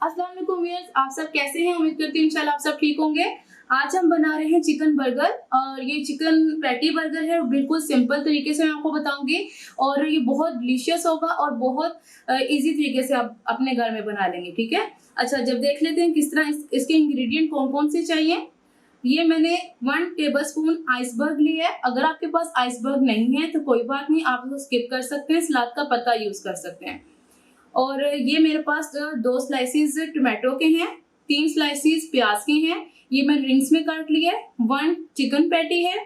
अस्सलाम वालेकुम व्यूअर्स, आप सब कैसे हैं? उम्मीद करती हूँ इंशाल्लाह आप सब ठीक होंगे। आज हम बना रहे हैं चिकन बर्गर और ये चिकन पैटी बर्गर है। बिल्कुल सिंपल तरीके से मैं आपको बताऊंगी और ये बहुत डिलीशियस होगा और बहुत इजी तरीके से आप अपने घर में बना लेंगे। ठीक है, अच्छा जब देख लेते हैं किस तरह इसके इंग्रेडिएंट कौन कौन से चाहिए। ये मैंने 1 टेबलस्पून आइसबर्ग लिया है। अगर आपके पास आइसबर्ग नहीं है तो कोई बात नहीं, आप उसको स्किप कर सकते हैं, सलाद का पत्ता यूज कर सकते हैं। और ये मेरे पास 2 स्लाइसिस टोमेटो के हैं, 3 स्लाइसिस प्याज के हैं, ये मैं रिंग्स में काट लिया है। 1 चिकन पैटी है,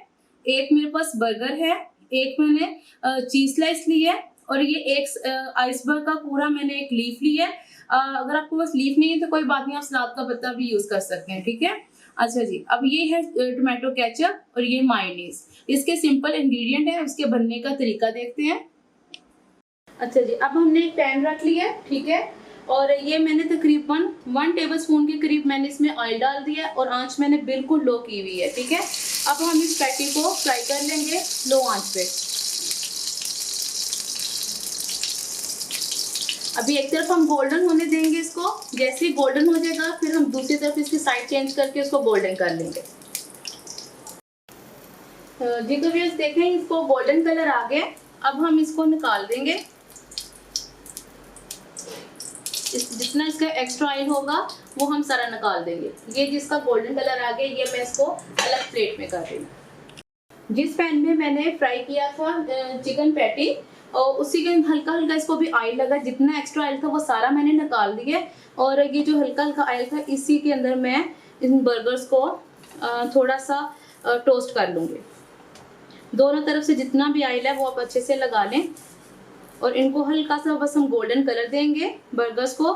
एक मेरे पास बर्गर है, एक मैंने चीज स्लाइस ली है और ये एक आइसबर्ग का पूरा मैंने एक लीफ लिया है। अगर आपके पास लीफ नहीं है तो कोई बात नहीं, आप सलाद का पत्ता भी यूज कर सकते हैं। ठीक है, अच्छा जी, अब ये है टोमेटो केचप और ये मायोनीज। इसके सिंपल इंग्रेडिएंट है, उसके बनने का तरीका देखते हैं। अच्छा जी, अब हमने एक पैन रख लिया है। ठीक है, और ये मैंने तकरीबन 1 टेबलस्पून के करीब मैंने इसमें ऑयल डाल दिया और आंच मैंने बिल्कुल लो की हुई है। ठीक है, अब हम इस पैटी को फ्राई कर लेंगे लो आंच पे। अभी एक तरफ हम गोल्डन होने देंगे इसको, जैसे ही गोल्डन हो जाएगा फिर हम दूसरी तरफ इसकी साइड चेंज करके इसको गोल्डन कर लेंगे। जी तो व्यूअर्स देखें, इसको गोल्डन कलर आ गया। अब हम इसको निकाल देंगे। जितना इसका एक्स्ट्रा ऑयल होगा वो हम सारा निकाल देंगे। ये जिसका गोल्डन कलर आ गया ये मैं इसको अलग प्लेट में कर रही हूँ। जिस पैन में मैंने फ्राई किया था चिकन पैटी और उसी के हल्का हल्का इसको भी ऑयल लगा, जितना एक्स्ट्रा ऑयल था वो सारा मैंने निकाल दिया। और ये जो हल्का हल्का ऑयल था इसी के अंदर मैं इन बर्गर्स को थोड़ा सा टोस्ट कर लूँगी। दोनों तरफ से जितना भी ऑयल है वो आप अच्छे से लगा लें और इनको हल्का सा बस हम गोल्डन कलर देंगे बर्गर्स को।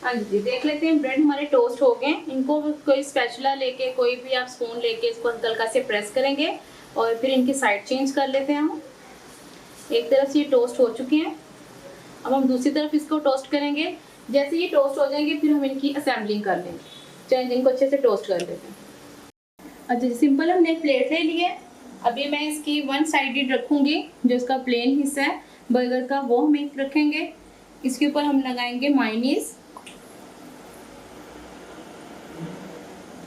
हाँ जी, देख लेते हैं ब्रेड हमारे टोस्ट हो गए। इनको कोई स्पैचुला लेके, कोई भी आप स्पून लेके इसको हल्का से प्रेस करेंगे और फिर इनकी साइड चेंज कर लेते हैं हम। एक तरफ से ये टोस्ट हो चुके हैं, अब हम दूसरी तरफ इसको टोस्ट करेंगे। जैसे ये टोस्ट हो जाएंगे फिर हम इनकी असेंबलिंग कर लेंगे, चाहे इनको अच्छे से टोस्ट कर लेते हैं। अच्छा, सिंपल हमने एक प्लेट ले ली है। अभी मैं इसकी 1 साइडेड रखूंगी, जो इसका प्लेन हिस्सा है बर्गर का वो हम एक रखेंगे। इसके ऊपर हम लगाएंगे मायोनीज,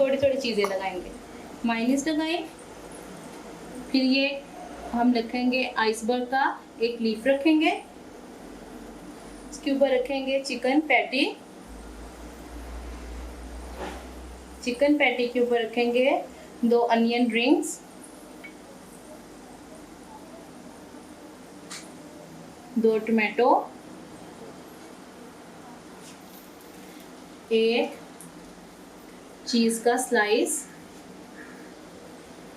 थोड़ी थोड़ी चीज़ें लगाएंगे। मायोनीज लगाएं, फिर ये हम रखेंगे आइसबर्ग का एक लीफ रखेंगे। इसके ऊपर रखेंगे चिकन पैटी, चिकन पैटी के ऊपर रखेंगे 2 अनियन रिंग्स, 2 टोमेटो, एक चीज़ का स्लाइस।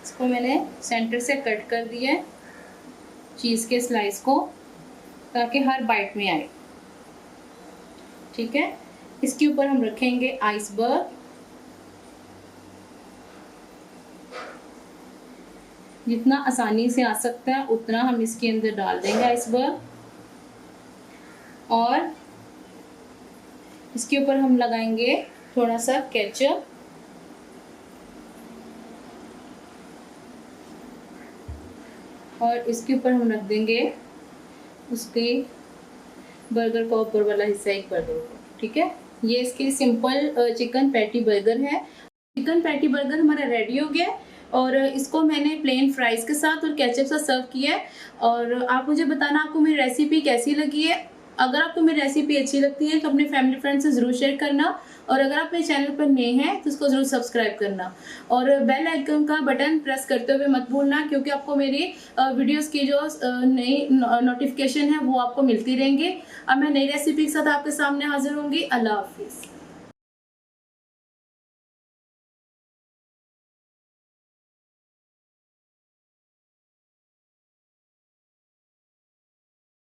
इसको मैंने सेंटर से कट कर दिया है चीज़ के स्लाइस को, ताकि हर बाइट में आए। ठीक है, इसके ऊपर हम रखेंगे आइसबर्ग। जितना आसानी से आ सकता है उतना हम इसके अंदर डाल देंगे आइसबर्ग और इसके ऊपर हम लगाएंगे थोड़ा सा केचप और इसके ऊपर हम रख देंगे उसके बर्गर का ऊपर वाला हिस्सा एक बर्गर को। ठीक है, ये इसकी सिंपल चिकन पैटी बर्गर है। चिकन पैटी बर्गर हमारा रेडी हो गया और इसको मैंने प्लेन फ्राइज के साथ और केचप से सर्व किया है। और आप मुझे बताना आपको मेरी रेसिपी कैसी लगी है। अगर आपको मेरी रेसिपी अच्छी लगती है तो अपने फैमिली फ्रेंड से ज़रूर शेयर करना और अगर आप मेरे चैनल पर नए हैं तो इसको ज़रूर सब्सक्राइब करना और बेल आइकन का बटन प्रेस करते हुए मत भूलना, क्योंकि आपको मेरी वीडियोस की जो नई नोटिफिकेशन है वो आपको मिलती रहेंगी। अब मैं नई रेसिपी के साथ आपके सामने हाजिर होंगी। अल्लाह हाफिज़।